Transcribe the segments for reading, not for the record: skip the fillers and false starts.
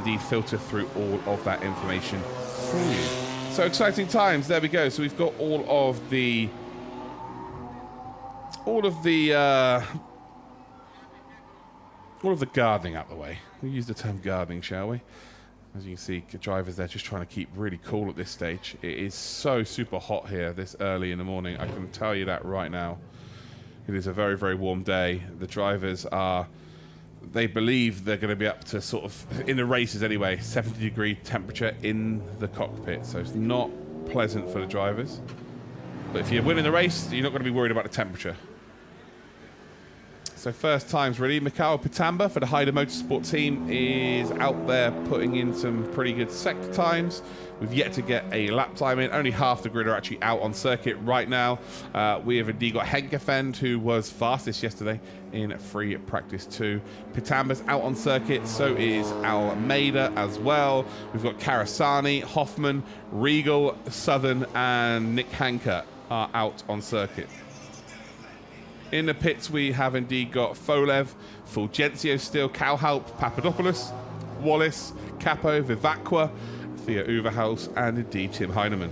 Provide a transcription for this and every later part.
indeed filter through all of that information for you. So exciting times. There we go. So we've got all of the gardening out the way. We'll use the term gardening, shall we? As you can see, drivers there just trying to keep really cool at this stage. It is so super hot here this early in the morning. I can tell you that right now. It is a very, very warm day. The drivers they believe they're going to be up to sort of, in the races anyway, 70-degree temperature in the cockpit. So it's not pleasant for the drivers. But if you're winning the race, you're not going to be worried about the temperature. So first times really, Mikhail Pitamba for the Haida Motorsport team is out there putting in some pretty good sector times. We've yet to get a lap time in. Only half the grid are actually out on circuit right now. We have indeed got Henkefend, who was fastest yesterday in free practice 2. Pitamba's out on circuit, so is Almeida as well. We've got Karasani, Hoffman, Regal, Southern, and Nick Hanker are out on circuit. In the pits, we have indeed got Folev, Fulgencio still, Calhalp, Papadopoulos, Wallace, Capo, Vivacqua, Thea Uverhaus, and indeed Tim Heinemann.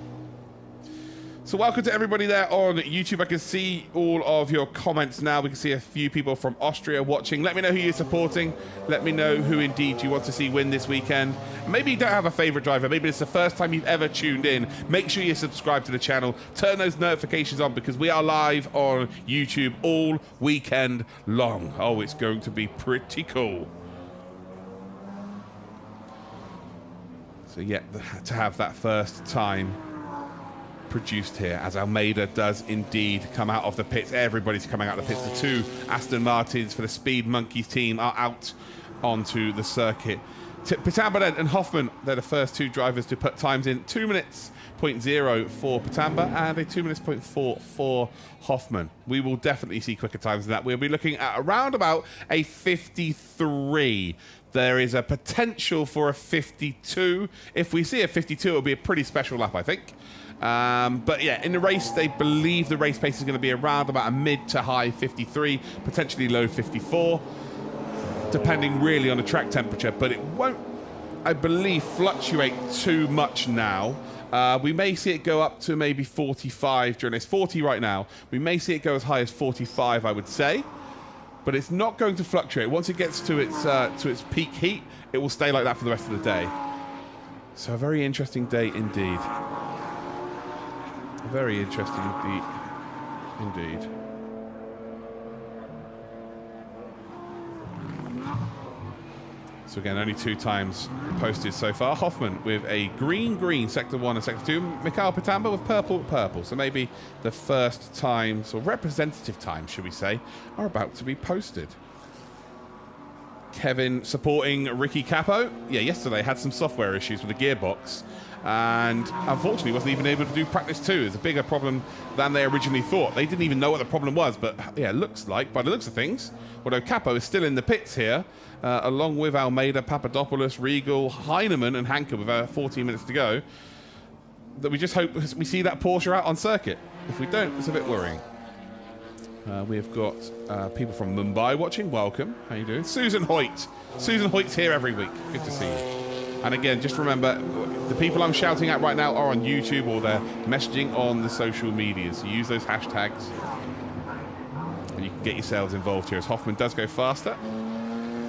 So welcome to everybody there on YouTube. I can see all of your comments now. We can see a few people from Austria watching. Let me know who you're supporting. Let me know who indeed you want to see win this weekend. Maybe you don't have a favorite driver. Maybe it's the first time you've ever tuned in. Make sure you subscribe to the channel. Turn those notifications on because we are live on YouTube all weekend long. Oh, it's going to be pretty cool. So yeah, to have that first time produced here as Almeida does indeed come out of the pits. Everybody's coming out of the pits. The two Aston Martins for the Speed Monkeys team are out onto the circuit. Pitamba and Hoffman, they're the first two drivers to put times in. 2 minutes 0.0 for Pitamba and a 2 minutes 0.4 for Hoffman. We will definitely see quicker times than that. We'll be looking at around about a 53. There is a potential for a 52. If we see a 52, it'll be a pretty special lap, I think. But yeah, in the race, they believe the race pace is going to be around about a mid to high 53, potentially low 54, depending really on the track temperature. But it won't, I believe, fluctuate too much now. We may see it go up to maybe 45 during this. 40 right now. We may see it go as high as 45, I would say. But it's not going to fluctuate. Once it gets to its peak heat, it will stay like that for the rest of the day. So a very interesting day indeed. Very interesting indeed. So again, only 2 times posted so far. Hoffman with a green, sector 1 and sector 2. Mikhail Pitamba with purple. So maybe the first times, or representative times, should we say, are about to be posted. Kevin supporting Ricky Capo. Yeah, yesterday had some software issues with the gearbox. And unfortunately wasn't even able to do practice 2. It's a bigger problem than they originally thought. They didn't even know what the problem was, but yeah, it looks like, by the looks of things, although Capo is still in the pits here, along with Almeida, Papadopoulos, Regal, Heinemann, and Hanker with 14 minutes to go, that we just hope we see that Porsche out on circuit. If we don't, it's a bit worrying. We've got people from Mumbai watching. Welcome. How you doing? Susan Hoyt. Susan Hoyt's here every week. Good to see you. And again, just remember, the people I'm shouting at right now are on YouTube or they're messaging on the social media. So use those hashtags and you can get yourselves involved here as Hoffman does go faster.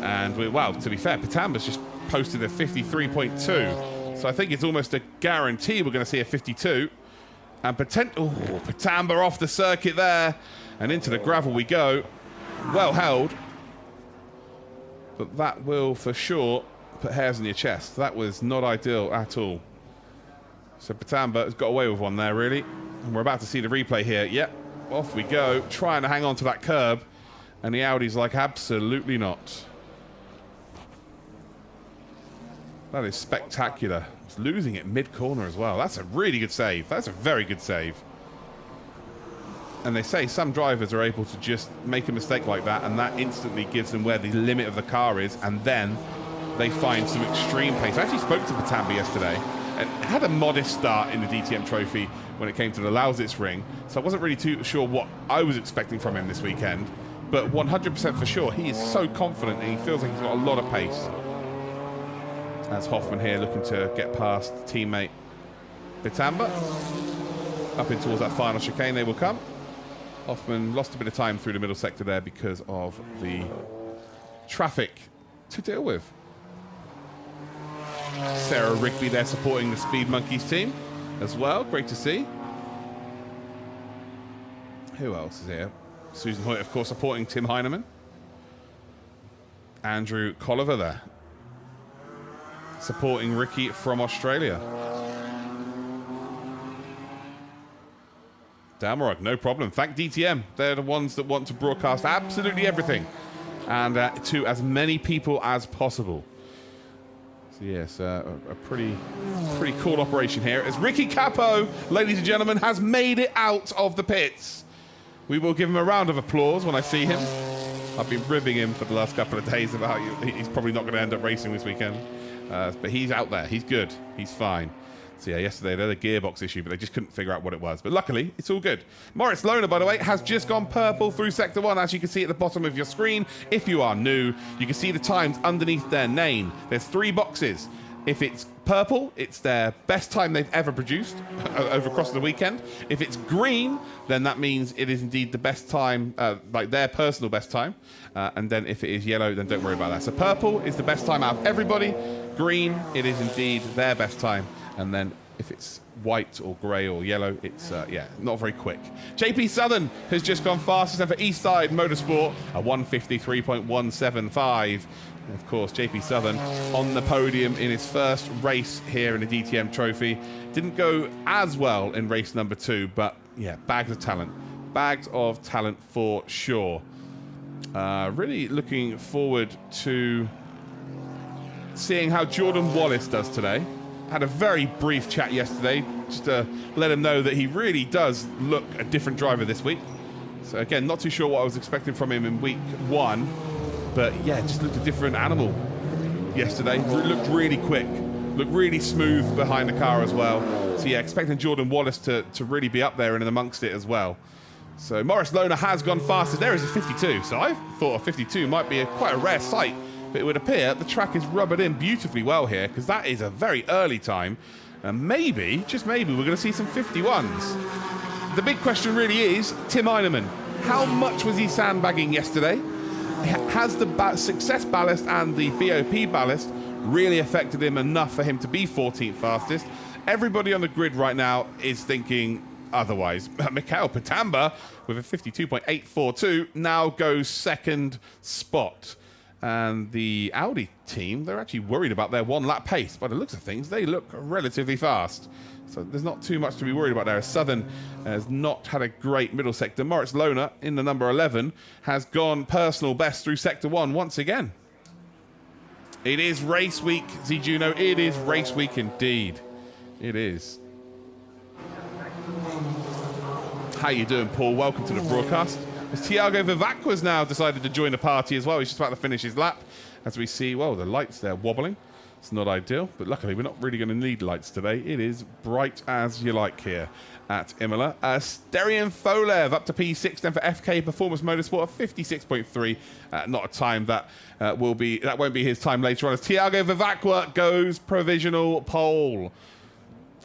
And, wow, to be fair, Pitamba's just posted a 53.2. So I think it's almost a guarantee we're going to see a 52. And Pitamba off the circuit there. And into the gravel we go. Well held. But that will, for sure, put hairs in your chest. That was not ideal at all. So Pitamba has got away with one there, really. And we're about to see the replay here. Yep, off we go. Trying to hang on to that curb. And the Audi's like, absolutely not. That is spectacular. It's losing it mid-corner as well. That's a really good save. That's a very good save. And they say some drivers are able to just make a mistake like that, and that instantly gives them where the limit of the car is, and then they find some extreme pace. I actually spoke to Pitamba yesterday and had a modest start in the DTM Trophy when it came to the Lausitz ring, so I wasn't really too sure what I was expecting from him this weekend, but 100% for sure, he is so confident and he feels like he's got a lot of pace. As Hoffman here looking to get past teammate Bitamba. Up in towards that final chicane they will come. Hoffman lost a bit of time through the middle sector there because of the traffic to deal with. Sarah Rigby there supporting the Speed Monkeys team as well. Great to see. Who else is here? Susan Hoyt, of course, supporting Tim Heineman. Andrew Colliver there, supporting Ricky from Australia. Dalmarog, no problem. Thank DTM. They're the ones that want to broadcast absolutely everything and to as many people as possible. So yes, a pretty cool operation here as Ricky Capo, ladies and gentlemen, has made it out of the pits. We will give him a round of applause when I see him. I've been ribbing him for the last couple of days about he's probably not going to end up racing this weekend. But he's out there. He's good. He's fine. So yeah, yesterday they had a gearbox issue, but they just couldn't figure out what it was. But luckily, it's all good. Moritz Lohner, by the way, has just gone purple through Sector 1, as you can see at the bottom of your screen. If you are new, you can see the times underneath their name. There's 3 boxes. If it's purple, it's their best time they've ever produced over across the weekend. If it's green, then that means it is indeed the best time, like their personal best time. And then if it is yellow, then don't worry about that. So purple is the best time out of everybody. Green, it is indeed their best time. And then if it's white or grey or yellow, it's, yeah, not very quick. JP Southern has just gone fastest for Eastside Motorsport, a 153.175. Of course, JP Southern on the podium in his first race here in the DTM Trophy. Didn't go as well in race number 2, but yeah, bags of talent. Bags of talent for sure. Really looking forward to seeing how Jordan Wallace does today. Had a very brief chat yesterday, just to let him know that he really does look a different driver this week. So again, not too sure what I was expecting from him in week 1. But yeah, just looked a different animal yesterday. Looked really quick. Looked really smooth behind the car as well. So yeah, expecting Jordan Wallace to really be up there and in amongst it as well. So Moritz Lohner has gone fastest. There is a 52. So I thought a 52 might be quite a rare sight. But it would appear the track is rubbered in beautifully well here, because that is a very early time. And maybe, just maybe, we're going to see some 51s. The big question really is, Tim Heineman, how much was he sandbagging yesterday? Has the success ballast and the BOP ballast really affected him enough for him to be 14th fastest? Everybody on the grid right now is thinking otherwise. Mikhail Pitamba with a 52.842 now goes 2nd spot. And the Audi team, they're actually worried about their 1-lap pace. By the looks of things, they look relatively fast. So there's not too much to be worried about there. Southern has not had a great middle sector. Moritz Lohner in the number 11 has gone personal best through Sector 1 once again. It is race week, Z Juno. It is race week indeed. It is. How you doing, Paul? Welcome to the broadcast. As Thiago Vivacqua's now decided to join the party as well. He's just about to finish his lap. As we see, well, the lights there wobbling. It's not ideal, but luckily we're not really going to need lights today. It is bright as you like here at Imola. Sterian Folev up to P6 then for FK Performance Motorsport of 56.3. Not a time that won't be his time later on. As Thiago Vivacqua goes provisional pole.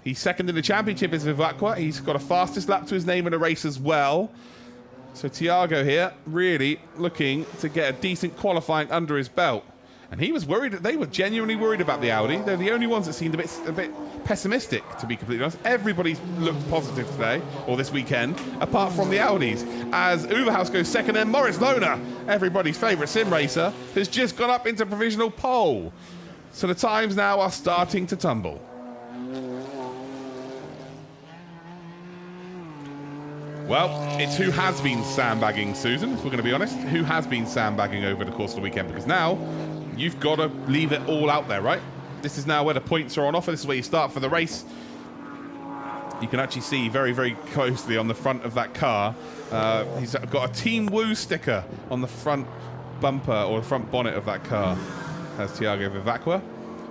He's 2nd in the championship as Vivacqua. He's got a fastest lap to his name in a race as well. So Thiago here really looking to get a decent qualifying under his belt. And he was worried, they were genuinely worried about the Audi. They're the only ones that seemed a bit pessimistic, to be completely honest. Everybody's looked positive today, or this weekend, apart from the Audis. As Uverhouse goes 2nd, and Moritz Lohner, everybody's favourite sim racer, has just gone up into provisional pole. So the times now are starting to tumble. Well, it's who has been sandbagging, Susan, if we're going to be honest. Who has been sandbagging over the course of the weekend? Because now you've got to leave it all out there, right? This is now where the points are on offer. This is where you start for the race. You can actually see very, very closely on the front of that car. He's got a Team Woo sticker on the front bumper or the front bonnet of that car. As Thiago Vivacqua.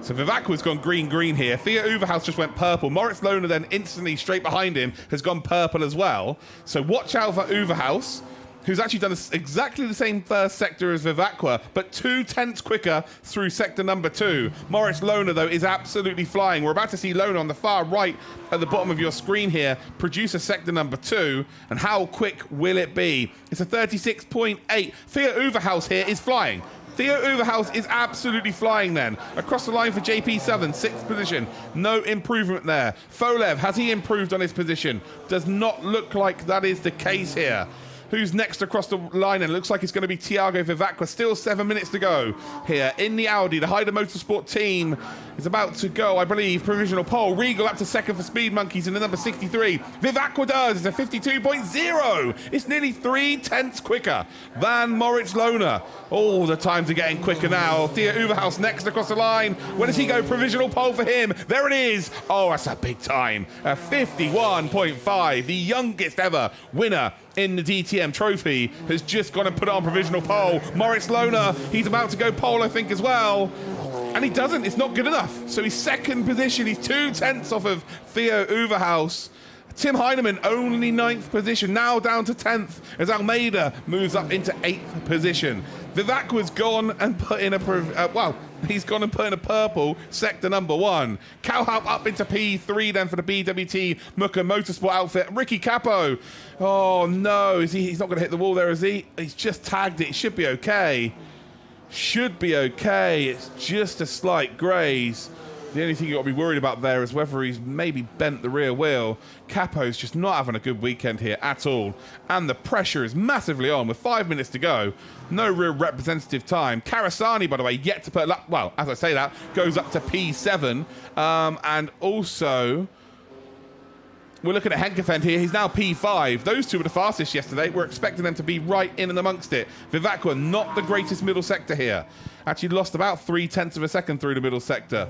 So Vivacqua's gone green here. Thea Uverhouse just went purple. Moritz Lohner then instantly straight behind him has gone purple as well. So watch out for Uverhouse. who's actually done exactly the same first sector as Vivacqua, but 2/10 quicker through sector number 2. Moritz Lohner, though, is absolutely flying. We're about to see Lohner on the far right at the bottom of your screen here produce a sector number 2, and how quick will it be? It's a 36.8. Theo Uverhaus here is flying. Theo Uverhaus is absolutely flying then. Across the line for JP Southern, 6th position. No improvement there. Folev, has he improved on his position? Does not look like that is the case here. Who's next across the line? And it looks like it's going to be Thiago Vivacqua. Still 7 minutes to go here in the Audi. The Hyder Motorsport team is about to go, I believe, provisional pole. Regal up to second for Speed Monkeys in the number 63. Vivacqua does. It's a 52.0. It's nearly 3/10 quicker than Moritz Lohner. Oh, the times are getting quicker now. Theo Uverhaus next across the line. Where does he go? Provisional pole for him. There it is. Oh, that's a big time. A 51.5. The youngest ever winner in the DTM Trophy has just gone and put it on provisional pole. Moritz Lohner, he's about to go pole, I think, as well. And he doesn't. It's not good enough. So he's 2nd position. He's 2/10 off of Theo Uverhaus. Tim Heinemann, only 9th position, now down to 10th as Almeida moves up into 8th position. Vivacqua's gone and put in he's gone and put in a purple sector number 1. Calhaup up into P3 then for the BWT Mucka Motorsport outfit. Ricky Capo, oh no, he's not going to hit the wall there, is he? He's just tagged it. It should be okay. Should be okay. It's just a slight graze. The only thing you've got to be worried about there is whether he's maybe bent the rear wheel. Capo's just not having a good weekend here at all. And the pressure is massively on with 5 minutes to go. No real representative time. Karasani, by the way, yet to put... Well, as I say that, goes up to P7. And also... We're looking at Henkefeldt here. He's now P5. Those two were the fastest yesterday. We're expecting them to be right in and amongst it. Vivacqua, not the greatest middle sector here. Actually lost about 3/10 of a second through the middle sector.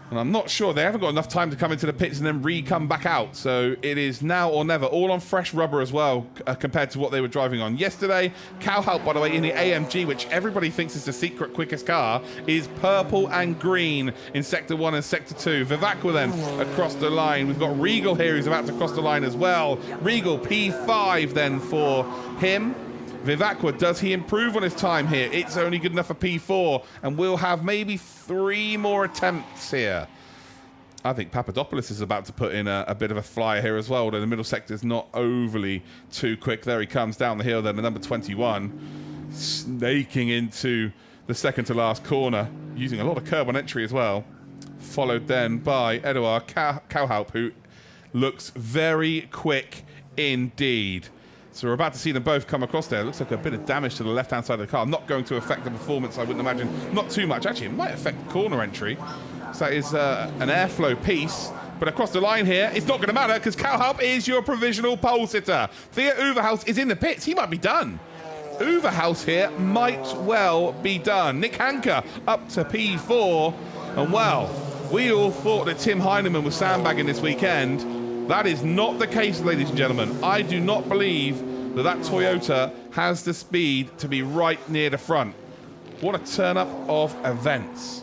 And I'm not sure. They haven't got enough time to come into the pits and then come back out. So it is now or never. All on fresh rubber as well, compared to what they were driving on yesterday. Calhaup, by the way, in the AMG, which everybody thinks is the secret quickest car, is purple and green in Sector 1 and Sector 2. Vivacqua then across the line. We've got Regal here who's about to cross the line as well. Regal, P5 then for him. Vivacqua, does he improve on his time here? It's only good enough for P4, and we'll have maybe 3 more attempts here. I think Papadopoulos is about to put in a bit of a flyer here as well, although the middle sector is not overly too quick. There he comes down the hill then, the number 21, snaking into the second to last corner, using a lot of curb on entry as well. Followed then by Eduard Calhaup, who looks very quick indeed. So we're about to see them both come across there. It looks like a bit of damage to the left-hand side of the car. Not going to affect the performance, I wouldn't imagine. Not too much. Actually, it might affect corner entry. So that is an airflow piece. But across the line here, it's not going to matter because Calhaup is your provisional pole sitter. Theo Uverhaus is in the pits. He might be done. Uverhaus here might well be done. Nick Hanker up to P4. And well, we all thought that Tim Heinemann was sandbagging this weekend. That is not the case, ladies and gentlemen. I do not believe that that Toyota has the speed to be right near the front. What a turn-up of events.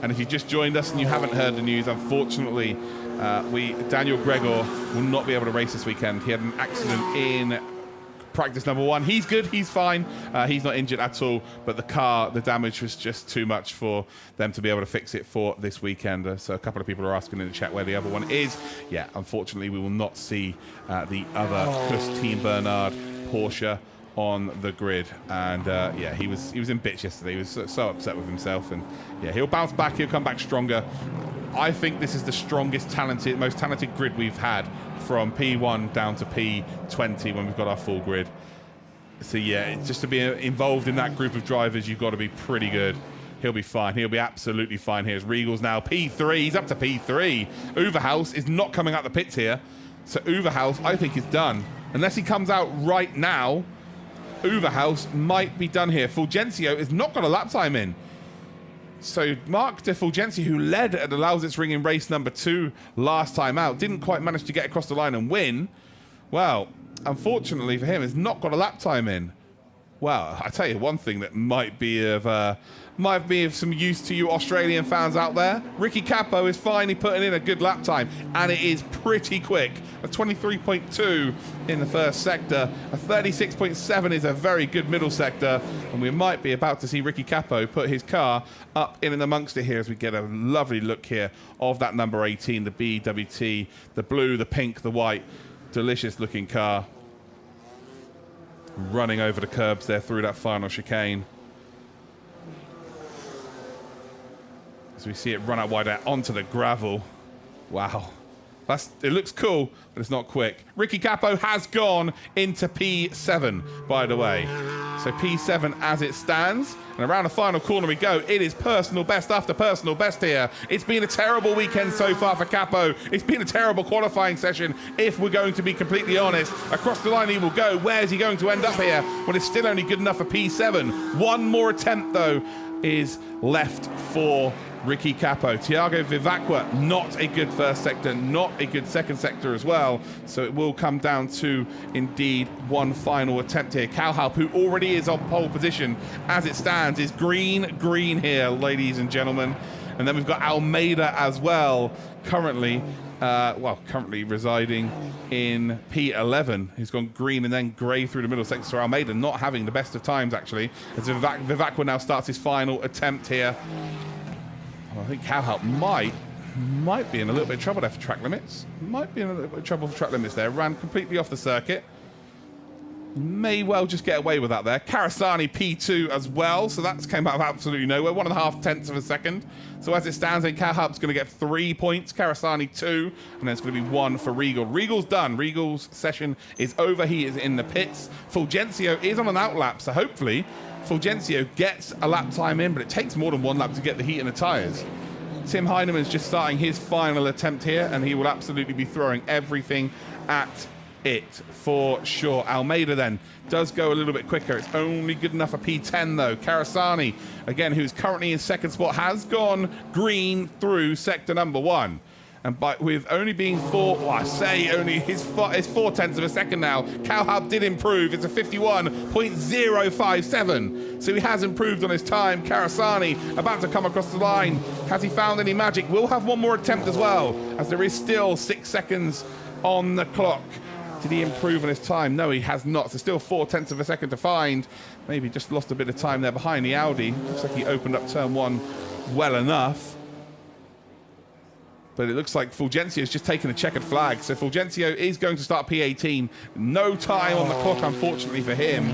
And if you just joined us and you haven't heard the news, unfortunately, Daniel Gregor will not be able to race this weekend. He had an accident in practice number 1. He's good, he's fine, he's not injured at all, but the damage was just too much for them to be able to fix it for this weekend. So a couple of people are asking in the chat where the other one is. Yeah, unfortunately we will not see the other Team Bernard Porsche on the grid. And yeah, he was in bits yesterday. He was so upset with himself, and yeah, he'll bounce back, he'll come back stronger. I think this is the strongest, most talented grid we've had from P1 down to P20 when we've got our full grid. So yeah, just to be involved in that group of drivers, you've got to be pretty good. He'll be fine. He'll be absolutely fine here. Regal's now P3. He's up to P3. Uverhaus is not coming out the pits here. So Uverhaus, I think, is done. Unless he comes out right now, Uverhaus might be done here. Fulgencio has not got a lap time in. So Mark de Fulgencio, who led at the Lausitz Ring in race number 2 last time out, didn't quite manage to get across the line and win. Well, unfortunately for him, has not got a lap time in. Well, I tell you one thing that might be of some use to you Australian fans out there. Ricky Capo is finally putting in a good lap time, and it is pretty quick. A 23.2 in the first sector. A 36.7 is a very good middle sector, and we might be about to see Ricky Capo put his car up in and amongst it here as we get a lovely look here of that number 18, the BWT, the blue, the pink, the white. Delicious looking car. Running over the curbs there through that final chicane. As we see it run out wide out onto the gravel. Wow. It looks cool, but it's not quick. Ricky Capo has gone into P7, by the way. So P7 as it stands. And around the final corner we go. It is personal best after personal best here. It's been a terrible weekend so far for Capo. It's been a terrible qualifying session, if we're going to be completely honest. Across the line he will go. Where's he going to end up here? Well, it's still only good enough for P7. One more attempt, though, is left for Ricky Capo. Thiago Vivacqua, not a good first sector, not a good second sector as well. So it will come down to, indeed, one final attempt here. Calhalp, who already is on pole position as it stands, is green here, ladies and gentlemen. And then we've got Almeida as well, currently residing in P11, who's gone green and then grey through the middle sector. So Almeida not having the best of times, actually, as Vivacqua now starts his final attempt here. I think Calhalp might be in a little bit of trouble there for track limits. Might be in a little bit of trouble for track limits there. Ran completely off the circuit. May well just get away with that there. Karasani P2 as well, so that's came out of absolutely nowhere. 1.5 tenths of a second. So as it stands, Calhalp's going to get 3 points, Karasani 2, and then it's going to be 1 for Regal. Regal's done. Regal's session is over. He is in the pits. Fulgencio is on an outlap, so hopefully Fulgencio gets a lap time in, but it takes more than 1 lap to get the heat in the tyres. Tim Heineman's just starting his final attempt here, and he will absolutely be throwing everything at it for sure. Almeida then does go a little bit quicker. It's only good enough for P10 though. Karasani, again, who's currently in second spot, has gone green through sector number 1. And with only being only his 4 tenths of a second now, Calhalp did improve. It's a 51.057. So he has improved on his time. Karasani about to come across the line. Has he found any magic? We'll have one more attempt as well, as there is still 6 seconds on the clock. Did he improve on his time? No, he has not. So still 4 tenths of a second to find. Maybe just lost a bit of time there behind the Audi. Looks like he opened up turn 1 well enough. But it looks like Fulgencio's just taken a checkered flag. So Fulgencio is going to start P18. No time on the clock, unfortunately, for him.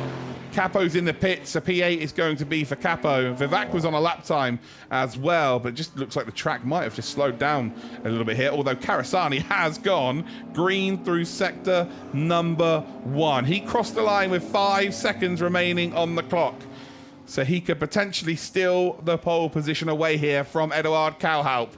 Capo's in the pits, so P8 is going to be for Capo. Vivacqua was on a lap time as well, but it just looks like the track might have just slowed down a little bit here, although Karasani has gone green through sector number 1. He crossed the line with 5 seconds remaining on the clock, so he could potentially steal the pole position away here from Eduard Calhalp.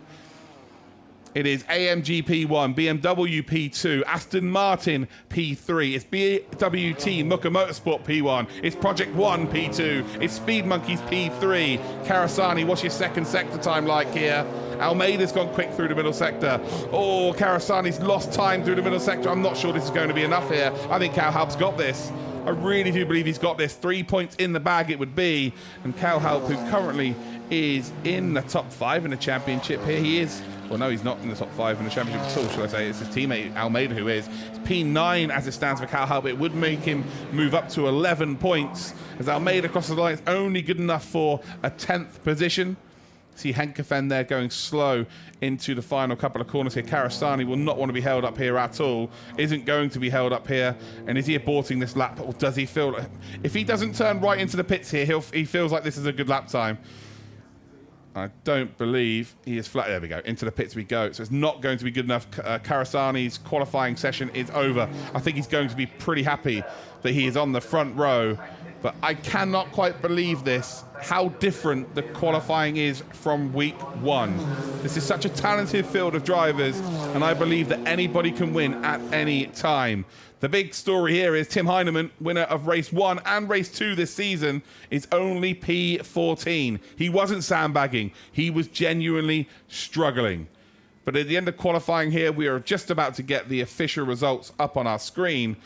It is AMG P1, BMW P2, Aston Martin P3, it's BWT Muka Motorsport P1, it's Project 1 P2, it's Speed Monkeys P3. Karasani, what's your second sector time like here? Almeida's gone quick through the middle sector. Oh, Karasani's lost time through the middle sector. I'm not sure this is going to be enough here. I think Calhalp's got this. I really do believe he's got this. 3 points in the bag it would be. And Calhalp, who currently is in the top 5 in the championship here, he is... Well, no, he's not in the top 5 in the championship at all, should I say. It's his teammate, Almeida, who is. It's P9 as it stands for Calhalp. It would make him move up to 11 points. As Almeida crosses the line, it's only good enough for a 10th position. See Henkefen there going slow into the final couple of corners here. Karasani will not want to be held up here at all. Isn't going to be held up here. And is he aborting this lap? Or does he feel... If he doesn't turn right into the pits here, he feels like this is a good lap time. I don't believe he is flat. There we go. Into the pits we go. So it's not going to be good enough. Karasani's qualifying session is over. I think he's going to be pretty happy that he is on the front row. But I cannot quite believe this, how different the qualifying is from week 1. This is such a talented field of drivers, and I believe that anybody can win at any time. The big story here is Tim Heineman, winner of race 1 and race 2 this season, is only P14. He wasn't sandbagging. He was genuinely struggling. But at the end of qualifying here, we are just about to get the official results up on our screen.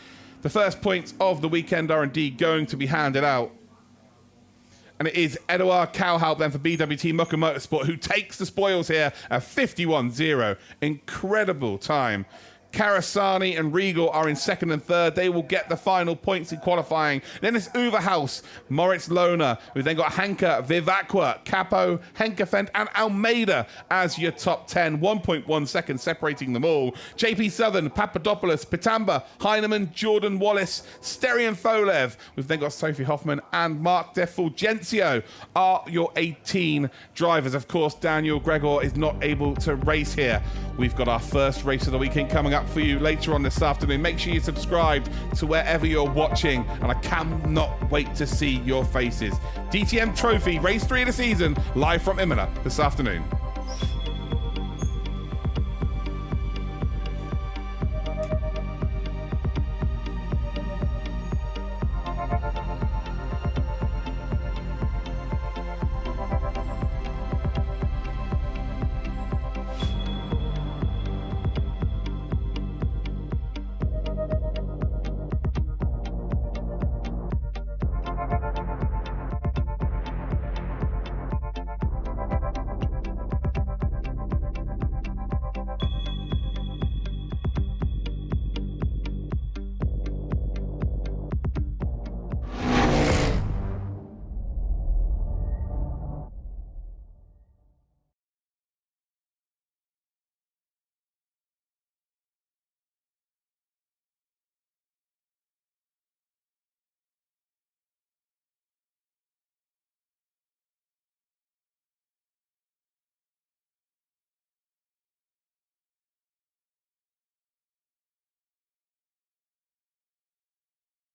The first points of the weekend are indeed going to be handed out. And it is Eduard Cowhaupt then for BWT Mucker Motorsport who takes the spoils here at 51.0. Incredible time. Karasani and Regal are in second and third. They will get the final points in qualifying. Then it's Uverhaus, Moritz Lohner. We've then got Hanke, Vivacqua, Capo, Henkefent, and Almeida as your top 10. 1.1 seconds separating them all. JP Southern, Papadopoulos, Pitamba, Heinemann, Jordan Wallace, Sterian Folev. We've then got Sophie Hoffman and Mark De Fulgencio are your 18 drivers. Of course, Daniel Gregor is not able to race here. We've got our first race of the weekend coming up for you later on this afternoon. Make sure you're subscribed to wherever you're watching, and I cannot wait to see your faces. DTM Trophy, race 3 of the season, live from Imola this afternoon.